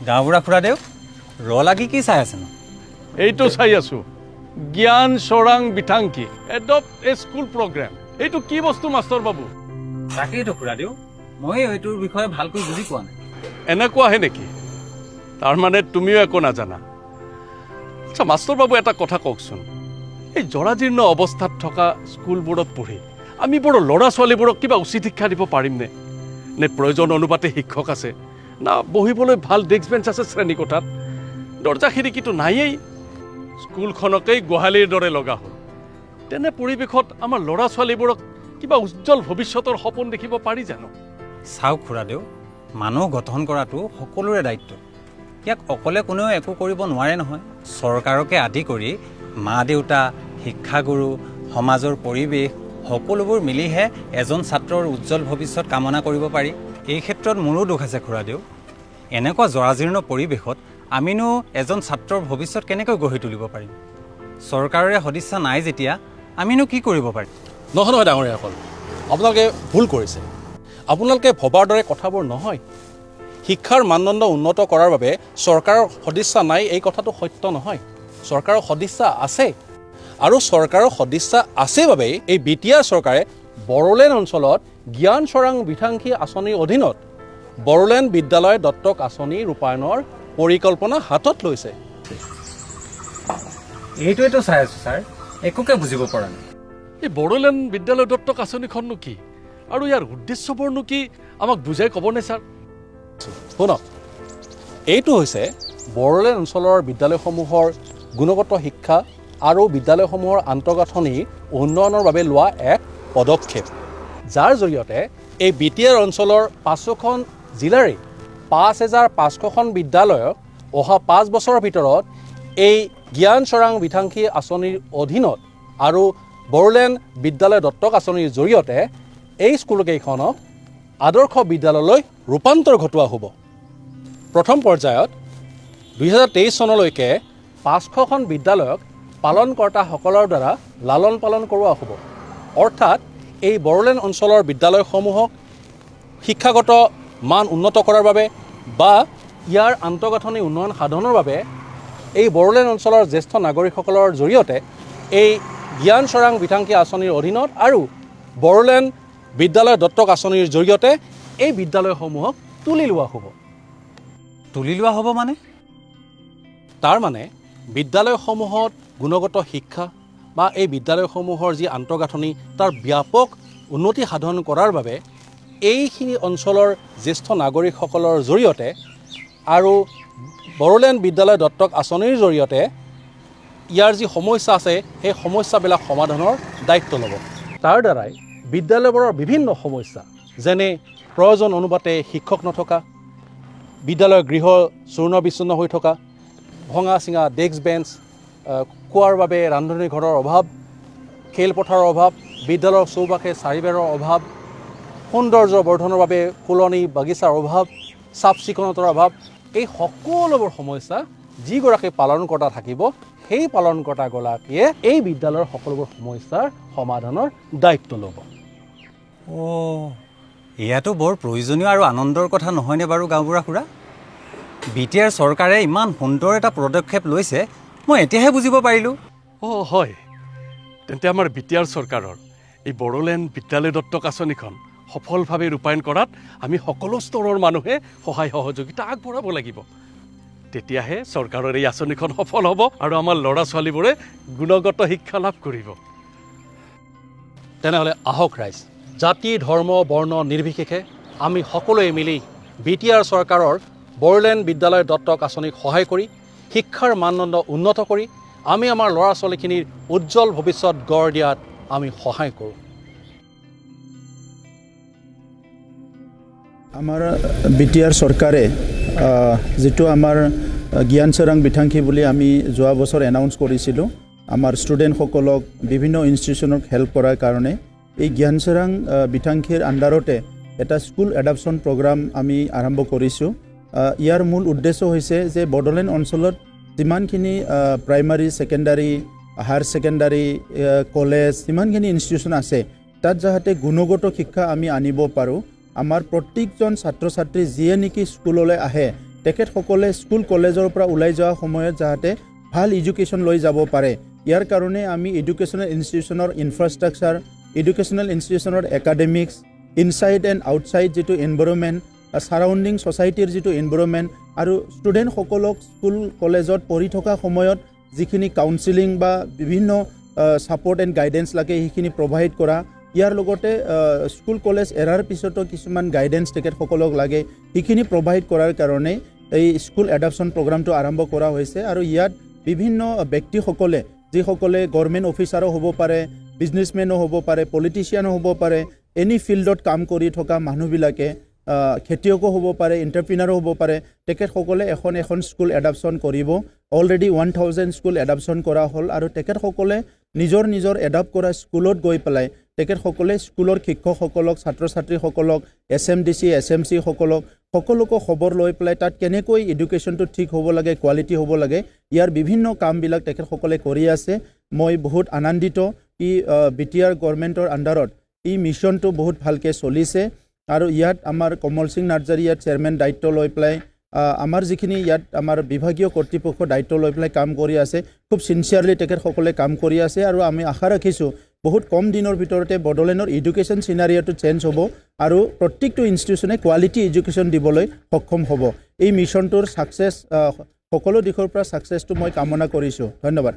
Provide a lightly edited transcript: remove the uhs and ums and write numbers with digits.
গাঁওবুঢ়া খুৰাদেউ ৰ লাগি কি চাই আছে ন? এইটো চাই আছো জ্ঞান চৰাং বিথাংকি এডপ্ট এ স্কুল প্ৰগ্ৰেম। এইটো কি বস্তু মাষ্টৰ বাবু? তাকেইতো খুৰাদেউ, মই এইটোৰ বিষয়ে ভালকৈ বুজি পোৱা নাই। এনেকুৱাহে নেকি? তাৰমানে তুমিও একো নাজানা। আচ্ছা মাষ্টৰ বাবু, এটা কথা কওকচোন, এই জৰাজীৰ্ণ অৱস্থাত থকা স্কুলবোৰত পঢ়ি আমি বৰ ল'ৰা ছোৱালীবোৰক কিবা উচিত শিক্ষা দিব পাৰিমনে? নে প্ৰয়োজন অনুপাতে শিক্ষক আছে, না বহিবলৈ ভাল ডেস্ক বেঞ্চ আছে শ্ৰেণীকোঠাত? দৰ্জা খিৰিকীটো নায়েই, স্কুলখনকেই গোহালিৰ দৰে লগা হ'ল। তেনে পৰিৱেশত আমাৰ ল'ৰা ছোৱালীবোৰক কিবা উজ্জ্বল ভৱিষ্যতৰ সপোন দেখিব পাৰি জানো? চাওক খুৰাদেউ, মানুহ গঠন কৰাটো সকলোৰে দায়িত্ব। ইয়াক অকলে কোনেও একো কৰিব নোৱাৰে নহয়। চৰকাৰকে আদি কৰি মা দেউতা, শিক্ষাগুৰু, সমাজৰ পৰিৱেশ সকলোবোৰ মিলিহে এজন ছাত্ৰৰ উজ্জ্বল ভৱিষ্যত কামনা কৰিব পাৰি। এই ক্ষেত্ৰত মোৰো দুখ আছে খুৰাদেউ। এনেকুৱা জৰাজীৰ্ণ পৰিৱেশত আমিনো এজন ছাত্ৰৰ ভৱিষ্যত কেনেকৈ গঢ়ি তুলিব পাৰিম? চৰকাৰৰে সদিচ্ছা নাই যেতিয়া আমিনো কি কৰিব পাৰিম? নহয় নহয় ডাঙৰীয়াসকল, আপোনালোকে ভুল কৰিছে। আপোনালোকে ভবাৰ দৰে কথাবোৰ নহয়। শিক্ষাৰ মানদণ্ড উন্নত কৰাৰ বাবে চৰকাৰৰ সদিচ্ছা নাই এই কথাটো সত্য নহয়। চৰকাৰৰ সদিচ্ছা আছে, আৰু চৰকাৰৰ সদিচ্ছা আছে বাবেই এই বিটিআৰ চৰকাৰে বড়োলেণ্ড অঞ্চলত জ্ঞান চৰাং বিথাংকি আঁচনিৰ অধীনত বড়োলেণ্ড বিদ্যালয় দত্তক আঁচনি ৰূপায়ণৰ পৰিকল্পনা হাতত লৈছে। এইটোৱেতো চাই আছো ছাৰ, একোকে বুজিব পৰা নাই। এই বড়োলেণ্ড বিদ্যালয় দত্তক আঁচনিখননো কি আৰু ইয়াৰ উদ্দেশ্যবোৰনো কি আমাক বুজাই ক'বনে ছাৰ? শুনক, এইটো হৈছে বড়োলেণ্ড অঞ্চলৰ বিদ্যালয়সমূহৰ গুণগত শিক্ষা আৰু বিদ্যালয়সমূহৰ আন্তঃগাঁথনি উন্নয়নৰ বাবে লোৱা এক পদক্ষেপ, যাৰ জৰিয়তে এই বিটিআৰ অঞ্চলৰ 500খন জিলাৰে 5500খন বিদ্যালয়ক অহা 5 বছৰৰ ভিতৰত এই জ্ঞান চৰাং বিথাংকি আঁচনিৰ অধীনত আৰু বড়োলেণ্ড বিদ্যালয় দত্তক আঁচনিৰ জৰিয়তে এই স্কুলকেইখনক আদৰ্শ বিদ্যালয়লৈ ৰূপান্তৰ ঘটোৱা হ'ব। প্ৰথম পৰ্যায়ত 2023 চনলৈকে 500খন বিদ্যালয়ক পালনকৰ্তাসকলৰ দ্বাৰা লালন পালন কৰোৱা হ'ব। অৰ্থাৎ এই বড়োলেণ্ড অঞ্চলৰ বিদ্যালয়সমূহক শিক্ষাগত মান উন্নত কৰাৰ বাবে বা ইয়াৰ আন্তঃগাঁথনি উন্নয়ন সাধনৰ বাবে এই বড়োলেণ্ড অঞ্চলৰ জ্যেষ্ঠ নাগৰিকসকলৰ জৰিয়তে এই জ্ঞান চৰাং বিথাংকি আঁচনিৰ অধীনত আৰু বড়োলেণ্ড বিদ্যালয় দত্তক আঁচনিৰ জৰিয়তে এই বিদ্যালয়সমূহক তুলি লোৱা হ'ব। তুলি লোৱা হ'ব মানে? তাৰ মানে বিদ্যালয়সমূহত গুণগত শিক্ষা বা এই বিদ্যালয়সমূহৰ যি আন্তঃগাঁথনি তাৰ ব্যাপক উন্নতি সাধন কৰাৰ বাবে এইখিনি অঞ্চলৰ জ্যেষ্ঠ নাগৰিকসকলৰ জৰিয়তে আৰু বড়োলেণ্ড বিদ্যালয় দত্তক আঁচনিৰ জৰিয়তে ইয়াৰ যি সমস্যা আছে সেই সমস্যাবিলাক সমাধানৰ দায়িত্ব ল'ব। তাৰ দ্বাৰাই বিদ্যালয়বোৰৰ বিভিন্ন সমস্যা, যেনে প্ৰয়োজন অনুপাতে শিক্ষক নথকা, বিদ্যালয়ৰ গৃহ চূৰ্ণ বিচূৰ্ণ হৈ থকা, ভঙা চিঙা ডেস্ক বেঞ্চ, খোৱাৰ বাবে ৰান্ধনি ঘৰৰ অভাৱ, খেলপথাৰৰ অভাৱ, বিদ্যালয়ৰ চৌপাশে চাৰিবেৰৰ অভাৱ, সৌন্দৰ্য বৰ্ধনৰ বাবে ফুলনি বাগিচাৰ অভাৱ, চাফ চিকুণতাৰ অভাৱ, এই সকলোবোৰ সমস্যা যিগৰাকী পালনকৰ্তা থাকিব সেই পালনকৰ্তাগৰাকীয়ে এই বিদ্যালয়ৰ সকলোবোৰ সমস্যাৰ সমাধানৰ দায়িত্ব ল'ব। এয়াতো বৰ প্ৰয়োজনীয় আৰু আনন্দৰ কথা নহয়নে বাৰু গাঁওবুঢ়া খুৰা? বিটিআৰ চৰকাৰে ইমান সুন্দৰ এটা পদক্ষেপ লৈছে, মই এতিয়াহে বুজিব পাৰিলোঁ। হয়, তেন্তে আমাৰ বিটিআৰ চৰকাৰৰ এই বড়োলেণ্ড বিদ্যালয় দত্তক আঁচনিখন সফলভাৱে ৰূপায়ণ কৰাত আমি সকলো স্তৰৰ মানুহে সহায় সহযোগিতা আগবঢ়াব লাগিব। তেতিয়াহে চৰকাৰৰ এই আঁচনিখন সফল হ'ব আৰু আমাৰ ল'ৰা ছোৱালীবোৰে গুণগত শিক্ষা লাভ কৰিব। তেনেহ'লে আহক ৰাইজ, জাতি ধৰ্ম বৰ্ণ নিৰ্বিশেষে আমি সকলোৱে মিলি বিটিআৰ চৰকাৰৰ বড়োলেণ্ড বিদ্যালয় দত্তক আঁচনিক সহায় কৰি শিক্ষাৰ মানদণ্ড উন্নত কৰি আমি আমাৰ ল'ৰা ছোৱালীখিনিৰ উজ্জ্বল ভৱিষ্যত গঢ় দিয়াত আমি সহায় কৰোঁ। আমাৰ বিটিআৰ চৰকাৰে যিটো আমাৰ জ্ঞান চৰাং বিথাংকি বুলি আমি যোৱা বছৰ এনাউন্স কৰিছিলোঁ আমাৰ ষ্টুডেণ্টসকলক বিভিন্ন ইনষ্টিটিউশ্যনক হেল্প কৰাৰ কাৰণে, এই জ্ঞান চৰাং বিথাংকিৰ আণ্ডাৰতে এটা স্কুল এডাপশ্যন প্ৰগ্ৰাম আমি আৰম্ভ কৰিছোঁ। ইয়াৰ মূল উদ্দেশ্য হৈছে যে বড়োলেণ্ড অঞ্চলত যিমানখিনি primary secondary higher secondary college যিমানখিনি ইনষ্টিটিউশ্যন আছে তাত যাতে গুণগত শিক্ষা আমি আনিব পাৰোঁ। আমাৰ প্ৰত্যেকজন ছাত্ৰ ছাত্ৰী যিয়ে নেকি স্কুললৈ আহে তেখেতসকলে স্কুল কলেজৰ পৰা ওলাই যোৱা সময়ত যাতে ভাল এডুকেশ্যন লৈ যাব পাৰে ইয়াৰ কাৰণে আমি এডুকেশ্যনেল ইনষ্টিটিউচনৰ ইনফ্ৰাষ্ট্ৰাকচাৰ এডুকেশ্যনেল ইনষ্টিটিউচনৰ একাডেমিক্স ইনচাইড এণ্ড আউটচাইড যিটো এনভাইৰনমেণ্ট সাৰাউণ্ডিং ছ'চাইটিৰ যিটো এনভাইৰনমেণ্ট আৰু ষ্টুডেণ্টসকলক স্কুল কলেজত পঢ়ি থকা সময়ত যিখিনি কাউন্সিলিং বা বিভিন্ন ছাপৰ্ট এণ্ড গাইডেন্স লাগে সেইখিনি প্ৰভাইড কৰা ইয়াৰ লগতে স্কুল কলেজ এৰাৰ পিছতো কিছুমান গাইডেন্স তেখেতসকলক লাগে সেইখিনি প্ৰভাইড কৰাৰ কাৰণে এই স্কুল এডাপশ্যন প্ৰগ্ৰামটো আৰম্ভ কৰা হৈছে আৰু ইয়াত বিভিন্ন ব্যক্তিসকলে যিসকলে গভৰ্ণমেণ্ট অফিচাৰো হ'ব পাৰে বিজনেছমেনো হ'ব পাৰে পলিটিচিয়ানো হ'ব পাৰে এনি ফিল্ডত কাম কৰি থকা মানুহবিলাকে খেতিয়কো হ'ব পাৰে এণ্টাৰপ্ৰিনাৰো হ'ব পাৰে তেখেতসকলে এখন স্কুল এডাপশ্যন কৰিব অলৰেডি 1000 স্কুল এডাপশ্যন কৰা হ'ল আৰু তেখেতসকলে নিজৰ এডাপ্ট কৰা স্কুলত গৈ পেলাই তেখেতসকলে স্কুলৰ শিক্ষকসকলক ছাত্ৰ ছাত্ৰীসকলক SMDC SMC সকলোকে খবৰ লৈ পেলাই তাত কেনেকৈ এডুকেশ্যনটো ঠিক হ'ব লাগে কোৱালিটি হ'ব লাগে ইয়াৰ বিভিন্ন কামবিলাক তেখেতসকলে কৰি আছে মই বহুত আনন্দিত ই BTR গভৰ্ণমেণ্টৰ আণ্ডাৰত এই মিছনটো বহুত ভালকৈ চলিছে আৰু ইয়াত আমাৰ কমল সিং নাৰ্জাৰী ইয়াত চেয়াৰমেন দায়িত্ব লৈ পেলাই আমাৰ যিখিনি ইয়াত আমাৰ বিভাগীয় কৰ্তৃপক্ষ দায়িত্ব লৈ পেলাই কাম কৰি আছে খুব চিনচিয়াৰলি তেখেতসকলে কাম কৰি আছে আৰু আমি আশা ৰাখিছোঁ বহুত কম দিনৰ ভিতৰতে বড়োলেণ্ডৰ এডুকেশ্যন চিনাৰিঅ'টো চেঞ্জ হ'ব আৰু প্ৰত্যেকটো ইনষ্টিটিউশ্যনে কোৱালিটি এডুকেশ্যন দিবলৈ সক্ষম হ'ব এই মিছনটোৰ ছাকচেছ সকলো দিশৰ পৰা ছাকচেছটো মই কামনা কৰিছোঁ ধন্যবাদ